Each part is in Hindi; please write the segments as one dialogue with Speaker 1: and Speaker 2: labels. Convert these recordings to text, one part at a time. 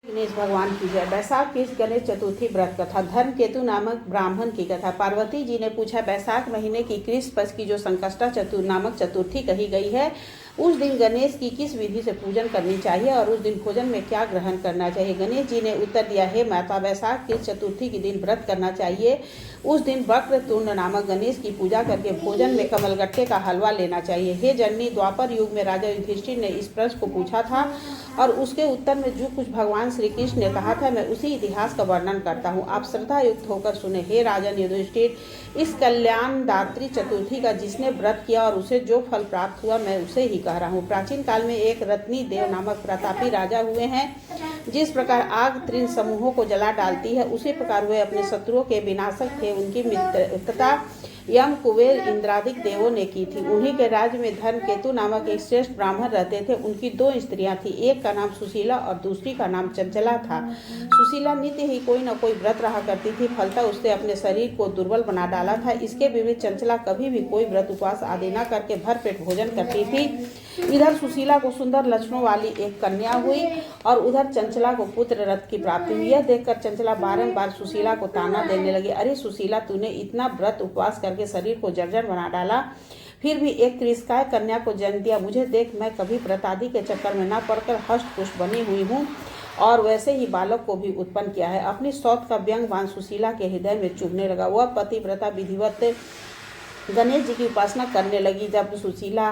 Speaker 1: गणेश भगवान की जय। बैसाख की गणेश चतुर्थी व्रत कथा। धर्मकेतु नामक ब्राह्मण की कथा। पार्वती जी ने पूछा, बैसाख महीने की कृष्ण पक्ष की जो संकष्टा नामक चतुर्थी कही गई है, उस दिन गणेश की किस विधि से पूजन करनी चाहिए और उस दिन भोजन में क्या ग्रहण करना चाहिए। गणेश जी ने उत्तर दिया, हे माता, बैसाख की चतुर्थी के दिन व्रत करना चाहिए। उस दिन वक्रतुंड नामक गणेश की पूजा करके भोजन में कमलगट्टे का हलवा लेना चाहिए। हे जननी, द्वापर युग में राजा युधिष्ठिर ने इस प्रश्न को पूछा था और उसके उत्तर में जो कुछ भगवान श्री कृष्ण ने कहा था, मैं उसी इतिहास का वर्णन करता हूँ। आप श्रद्धा युक्त होकर सुने। हे राजन युधिष्ठिर, इस कल्याणदात्री चतुर्थी का जिसने व्रत किया और उसे जो फल प्राप्त हुआ, मैं उसे ही कह रहा हूँ। प्राचीन काल में एक रत्नी देव नामक प्रतापी राजा हुए हैं। जिस प्रकार आग तीन समूहों को जला डालती है, उसी प्रकार वे अपने शत्रुओं के विनाशक थे। उनकी मित्रता यम, कुबेर, इंद्रादिक देवों ने की थी। उन्हीं के राज्य में धर्मकेतु नामक एक श्रेष्ठ ब्राह्मण रहते थे। उनकी दो स्त्रियां थी, एक का नाम सुशीला और दूसरी का नाम चंचला था। सुशीला नित्य ही कोई न कोई व्रत रहा करती थी, फलतः उसने अपने शरीर को दुर्बल बना डाला था। इसके विपरीत चंचला कभी भी कोई व्रत उपवास आदि न करके भरपेट भोजन करती थी। इधर सुशीला को सुंदर लक्षणों वाली एक कन्या हुई और उधर चंचला को पुत्र रथ की प्राप्ति हुई। यह देखकर चंचला बारंबार सुशीला को ताना देने लगी, अरे सुशीला, तूने इतना व्रत उपवास करके शरीर को जर्जर बना डाला, फिर भी एक तिरस्कार कन्या को जन्म दिया। मुझे देख, मैं कभी व्रत आदि के चक्कर में न पड़कर हष्ट पुष्ट बनी हुई हूँ और वैसे ही बालक को भी उत्पन्न किया है। अपनी सौत का व्यंग बाण सुशीला के हृदय में चुभने लगा। वह पतिव्रता विधिवत गणेश जी की उपासना करने लगी। जब सुशीला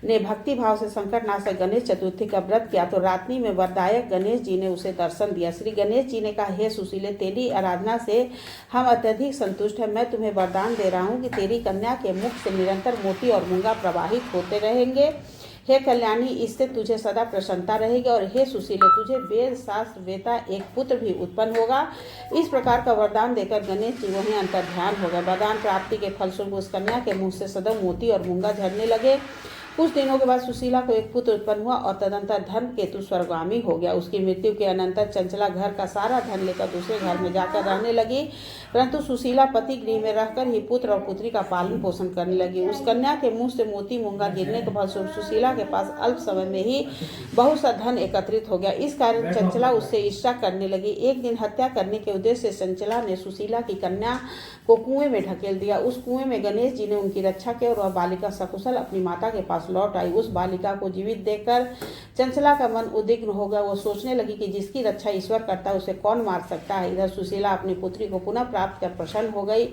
Speaker 1: ने भक्ति भाव से संकटनाशक गणेश चतुर्थी का व्रत किया तो रात्रि में वरदायक गणेश जी ने उसे दर्शन दिया। श्री गणेश जी ने कहा, हे सुशीले, तेरी आराधना से हम अत्यधिक संतुष्ट हैं। मैं तुम्हें वरदान दे रहा हूँ कि तेरी कन्या के मुख से निरंतर मोती और मूंगा प्रवाहित होते रहेंगे। हे कल्याणी, इससे तुझे सदा प्रसन्नता रहेगी और हे सुशीले, तुझे वेद शास्त्र वेता एक पुत्र भी उत्पन्न होगा। इस प्रकार का वरदान देकर गणेश जी वहीं अंतर्ध्यान हो गए। वरदान प्राप्ति के फलस्वरूप उस कन्या के मुंह से सदैव मोती और मूंगा झरने लगे। कुछ दिनों के बाद सुशीला को एक पुत्र उत्पन्न हुआ और तदंतर धर्मकेतु स्वर्गगामी हो गया। उसकी मृत्यु के अनंतर चंचला घर का सारा धन लेकर दूसरे घर में जाकर रहने लगी, परंतु सुशीला पति गृह में रहकर ही पुत्र और पुत्री का पालन पोषण करने लगी। उस कन्या के मुंह से मोती मूंगा गिरने के फलस्वरूप सुशीला के पास अल्प समय में ही बहुत सा धन एकत्रित हो गया। इस कारण चंचला उससे ईर्ष्या करने लगी। एक दिन हत्या करने के उद्देश्य से चंचला ने सुशीला की कन्या को कुएं में ढकेल दिया। उस कुएं में गणेश जी ने उनकी रक्षा की और वह बालिका सकुशल अपनी माता के पास लौट आई। उस बालिका को जीवित देखकर चंचला का मन उद्विग्न हो गया। वो सोचने लगी कि जिसकी रक्षा ईश्वर करता है, उसे कौन मार सकता है। इधर सुशीला अपनी पुत्री को पुनः प्राप्त कर प्रसन्न हो गई।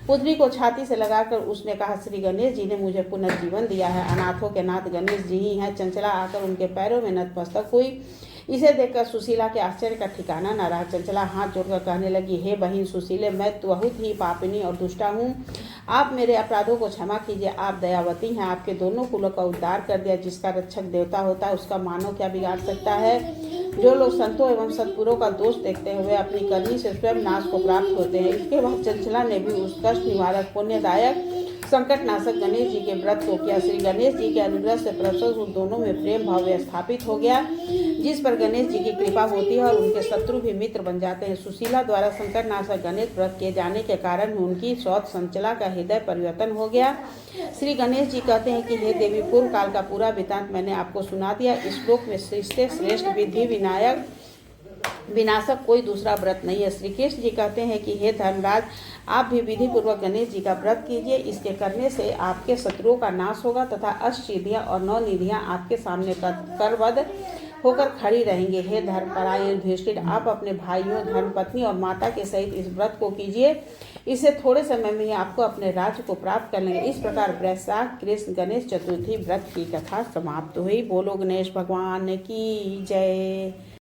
Speaker 1: पुत्री को छाती से लगाकर उसने कहा, श्री गणेश जी ने मुझे पुनर्जीवन दिया है। अनाथों के नाथ गणेश जी ही हैं। चंचला आकर उनके पैरों में नतमस्तक हुई। इसे देखकर सुशीला के आश्चर्य का ठिकाना न रहा। चंचला हाथ जोड़कर कहने लगी, हे बहन सुशीले, मैं बहुत ही पापिनी और दुष्टा हूँ। आप मेरे अपराधों को क्षमा कीजिए। आप दयावती हैं। आपके दोनों कुलों का उद्धार कर दिया। जिसका रक्षक देवता होता है, उसका मानव क्या बिगाड़ सकता है। जो लोग संतों एवं सत्पुरों का दोष देखते हुए अपनी करनी से स्वयं नाश को प्राप्त होते हैं। इसके बाद चंचला ने भी उस कष्ट निवारक पुण्यदायक संकटनाशक गणेश जी के व्रत को किया। श्री गणेश जी के अनुग्रह से प्रसन्न उन दोनों में प्रेम भाव स्थापित हो गया, जिस पर गणेश जी की कृपा होती है और उनके शत्रु भी मित्र बन जाते हैं। सुशीला द्वारा संकटनाशक गणेश व्रत किए जाने के कारण उनकी सौत चंचला का हृदय परिवर्तन हो गया। श्री गणेश जी कहते हैं कि हे देवी, पूर्व काल का पूरा वृत्तांत मैंने आपको सुना दिया। इस श्लोक में श्रेष्ठ विधि विनायक विनाशक कोई दूसरा व्रत नहीं है। श्री कृष्ण जी कहते हैं कि हे धर्मराज, आप भी विधि पूर्वक गणेश जी का व्रत कीजिए। इसके करने से आपके शत्रुओं का नाश होगा तथा अष्टसिद्धियां और 9 निधियां आपके सामने करवद होकर खड़ी रहेंगे। हे धर्मपरायण युधिष्ठिर, आप अपने भाइयों, धर्मपत्नी और माता के सहित इस व्रत को कीजिए। इससे थोड़े समय में ही आपको अपने राज्य को प्राप्त कर लेंगे। इस प्रकार वैशाख कृष्ण गणेश चतुर्थी व्रत की कथा समाप्त हुई। बोलो गणेश भगवान की जय।